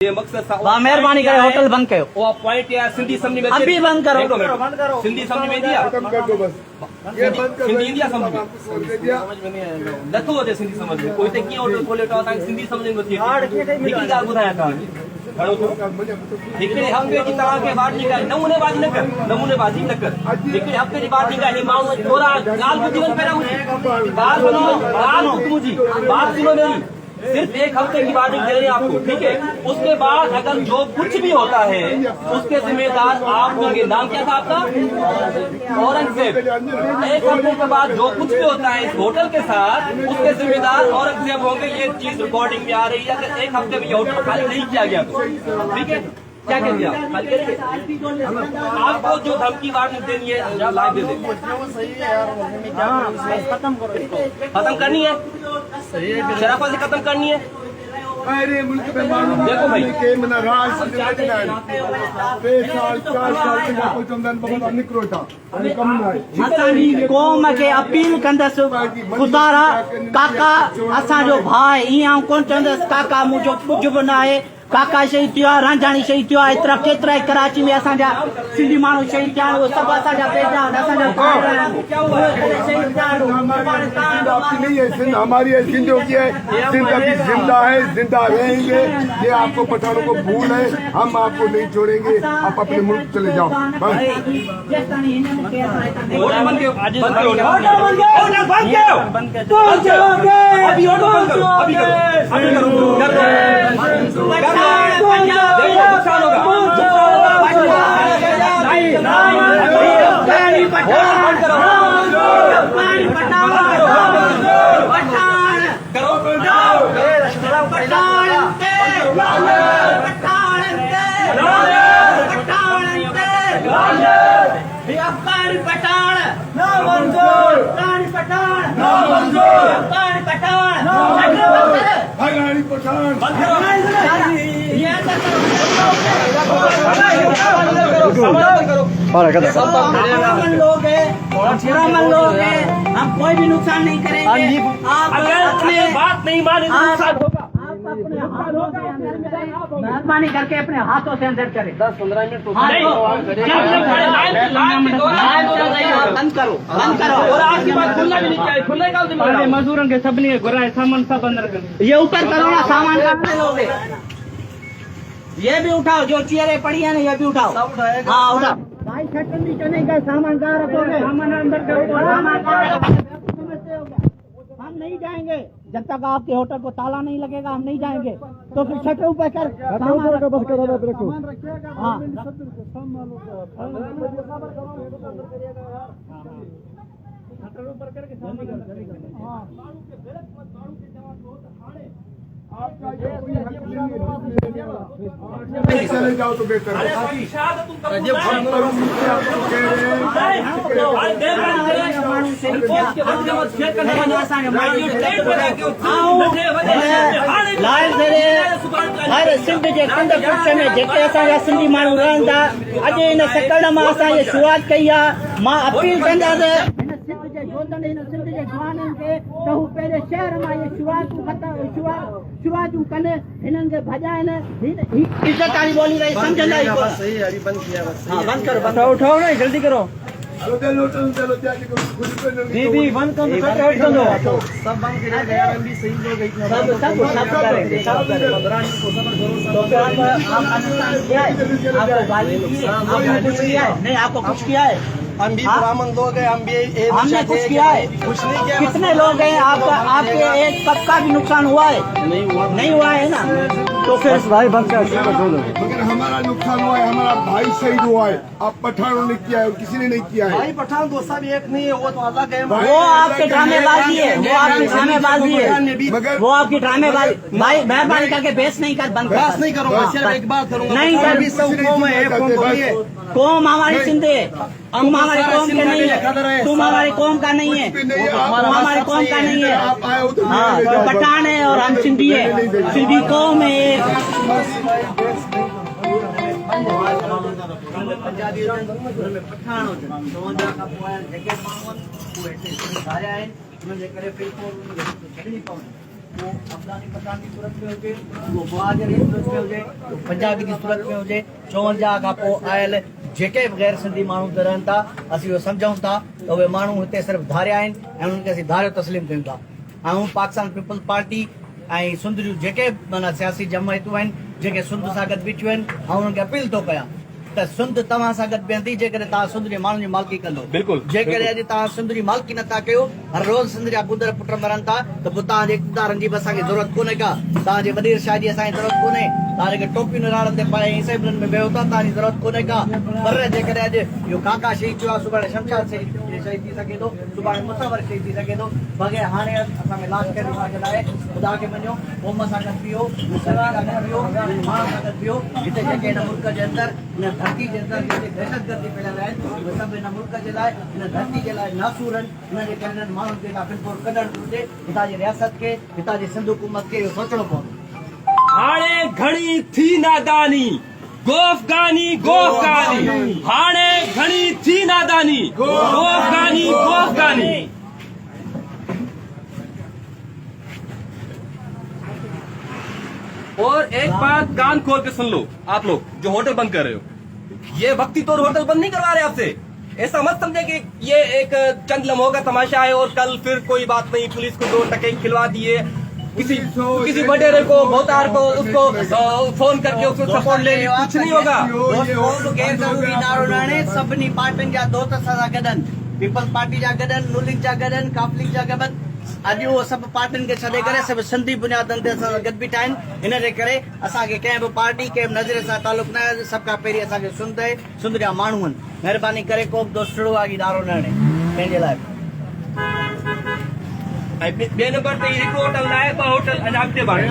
ये मकसद मेहरबानी करे होटल बंद करो। वो पॉइंट यार सिंधी समझ में अभी बंद करो। सिंधी समझ में दिया सिंधी दिया समझ में नथो अचे सिंधी समझ में कोई ते कीअं होटल खोले तो सिंधी समझ में नथी अचे हिकड़ी ॻाल्हि ॿुधायां तव्हांखे हिकिड़े हफ़्ते जी तव्हांखे बात निकाली नमूनेबाज़ी न कर नमूनेबाज़ी न कर हिकिड़े हफ़्ते जी बात निकाली माण्हू थोरा ॻाल्हि ॿुधी वञ पहिरियों ॻाल्हि सुनो ॻाल्हि मुंहिंजी बात सुनो मेरी सिर्फ एक हफ्ते की बात दे रहे हैं आपको, ठीक है। उसके बाद अगर जो कुछ भी होता है उसके जिम्मेदार आप होंगे। नाम क्या था आपका? औरंगजेब। एक हफ्ते के बाद जो कुछ भी होता है इस होटल के साथ उसके जिम्मेदार औरंगजेब होंगे। ये चीज रिकॉर्डिंग में आ रही है। अगर एक हफ्ते में ये होटल खाली नहीं किया गया तो ठीक है, क्या कर दिया खाली करेंगे। आपको जो धमकी वार्निंग देनी है लाइव दे देंगे। खत्म करनी है, शराफत से खत्म करनी है। अरे मुल्क में माण्हू देखो भाई के मना राज टे साल 4 साल से कोई चंदन बहुत निकरो था कम ना असांजी क़ौम खे अपील कंदसि ख़ुदारा काका असांजो भाउ ईअं कोन चवंदसि काका मुंहिंजो कुझु बि न आहे। काका शहीद थियो आहे, रांझाणी शहीद थियो आहे, एतिरा केतिरा ई कराची में असांजा सिंधी माण्हू शहीद थिया आहिनि। उहे सभु असांजा पेजा आहिनि, असांजा नहीं है सिंध हमारी है सिंधियों की है। सिंध अभी जिंदा है, जिंदा रहेंगे। ये आपको पठानों को भूल है, हम आपको नहीं छोड़ेंगे। आप अपने मुल्क चले जाओ लोग हैं, हम कोई भी नुकसान नहीं करेंगे। आप अपने बात नहीं माने मेहरबानी करके अपने हाथों से अंदर करें। 10-15 मिनट बंद करो और आपकी बात खुलना भी नहीं चाहिए। खुलने का मजदूरों के सबने घुराए सामान सब अंदर करो। ये ऊपर करो ना, सामान कहाँ लोगे? ये भी उठाओ, जो चेयरें पड़ी है ना ये भी उठाओ। हाँ उठाओ भाई, छटन भी चलने का सामान कहाँ रखोगे? सामान अंदर करो। हम नहीं जाएंगे जब तक आपके होटल को ताला नहीं लगेगा, हम नहीं जाएंगे। तो फिर शटर ऊपर कर सामान रखो। हाँ चले जाओ तो बेहतर है। हर सिंध जे कंद पुछ में जेके असांजा सिंधी माण्हू रहनि था, अॼु इन सकल मां असां इहा शुरूआत कई आहे। मां अपील कंदसि हिन सिंध जे जोधनि, हिन सिंध जे जवाननि खे त हू पंहिंजे शहर मां इहे शुरूआतूं कनि, हिननि खे भॼाइनि। इज़त वारी ॿोली रही सम्झंदा ई कोन। हाँ बंद करो, उठाओ ना, जल्दी करो। दीदी बंद कर दो, सब बंद करेंगे। नहीं आपको कुछ किया है? हम भी ब्राह्मण लोग हैं, हम भी हमने कुछ किया है? कुछ नहीं किया। कितने लोग हैं? आपके एक कप का भी नुकसान हुआ है? नहीं हुआ है ना? तो फिर भाई बंद कर। मगर हमारा नुकसान हुआ है, हमारा भाई शहीद हुआ है। आप पठानों ने किया है और किसी ने नहीं किया है। भाई पठान दो सब एक नहीं है, वो तो अलग है। वो आपके ड्रामेबाजी है, वो आपकी ड्रामेबाजी है, मगर वो आपकी ड्रामेबाजी। भाई मेहरबानी करके बेस नहीं कर, बंद बहस नहीं करूंगा, सिर्फ एक बात करूंगा। नहीं सर, भी सब कौम है, एक कौम थोड़ी है। कौम हमारी सिंधी है, तुम हमारी कौम के नहीं है, तुम हमारी कौम का नहीं है, तुम हमारी कौम का नहीं है। आप आए हो तो हाँ पठान है और हम सिंधी है, सिंधी कौम है एक। पठान वो अफगानी पठान की सूरत में हुजे, वो मुहाजिर जी सूरत में हुजे, वो पंजाबी की सूरत में हुजे, 54 खां पोइ आयल जेके बि गैर सिंधी माण्हू त रहनि था, असीं उहो सम्झूं था त उहे माण्हू हिते सिर्फ़ु धारिया आहिनि ऐं उन्हनि खे असीं धारियो तस्लीम कयूं था। ऐं पाकिस्तान पीपल्स पार्टी ऐं सिंध जूं जेके माना सियासी जमायतूं आहिनि जेके सिंध सां गॾु बीठियूं आहिनि, ऐं उन्हनि खे अपील थो कयां त सिंध तव्हां सां गॾु बीहंदी जेकॾहिं तव्हां सिंध जे माण्हुनि जी मालिकी कंदो। बिल्कुलु, जेकॾहिं अॼु तव्हां सिंध जी मालिकी नथा कयो, हर रोज़ सिंध जा गुदर पुट मरनि था, त पोइ तव्हांजे इक़्तिदारनि जी बि असांखे ज़रूरत कोन्हे का, तव्हांजे वॾीर शाह जी असांजी ज़रूरत कोन्हे, तव्हां जेके टोपियूं निराणनि ते पाए इसेबलनि में वियो था तव्हांजी ज़रूरत कोन्हे का। पर जेकॾहिं अॼु इहो काका शहीद थियो आहे, सुभाणे शमशाद शहीद थी सघे थो, सुभाणे मुसवर शहीद थी सघे थो, बग़ैर हाणे असांखे लाश करे जे लाइ ख़ुदा खे मञो, क़ौम सां गॾु बीहो, मुसलमान सां गॾु बीहो, माण्हुनि सां गॾु बीहो। हिते जेके हिन मुल्क जे अंदरि हिन धरती जे अंदरि जेके दहशतगर्दी फैलियल आहिनि, उहे सभु हिन मुल्क जे लाइ हिन धरती जे लाइ नासूर आहिनि। हिन जे करे हिननि माण्हुनि खे बिल्कुलु कढणु घुरिजे। हितां जी रियासत खे, हितां जी सिंध हुकूमत खे इहो सोचणो पवंदो। हाणे घणी थी नादानी, गोफ़गानी गोफ़गानी, हाणे घणी थी नादानी, गोफ़गानी गोफ़गानी। और एक बात कान खोल के सुन लो, आप लोग जो होटल बंद कर रहे हो, ये वक्ती तौर होटल बंद नहीं करवा रहे आपसे। ऐसा मत समझे कि ये एक चंद लम्हों का तमाशा है और कल फिर कोई बात नहीं, पुलिस को 2 टके खिलवा दिए, किसी वडेरे को मोहतार को उसको फोन करके उसको सपोर्ट ले लिया, कुछ नहीं होगा। गैर ज़रूरी नारो नाणे सभिनी पार्टियुनि जा दोस्त असां सां गॾनि, पीपल्स पार्टी जा गॾनि, नुलिंग जा गॾनि, काफलिंग जा गॾनि। अॼु उहो सभु पार्टियुनि खे छॾे करे सभु सिंधी बुनियादनि ते असां सां गॾु बीठा आहिनि। हिन जे करे असांखे कंहिं बि पार्टी कंहिं बि नज़रे सां तालुक न आहे। सभ खां पहिरीं असांखे सिंध जा माण्हू आहिनि। महिरबानी करे को बि दोस्तड़ो आहे नारो न हणे पंहिंजे लाइ। ॿिए नंबर ते हिकिड़ो होटल न आहे, 2 होटल अञा अॻिते बढ़े।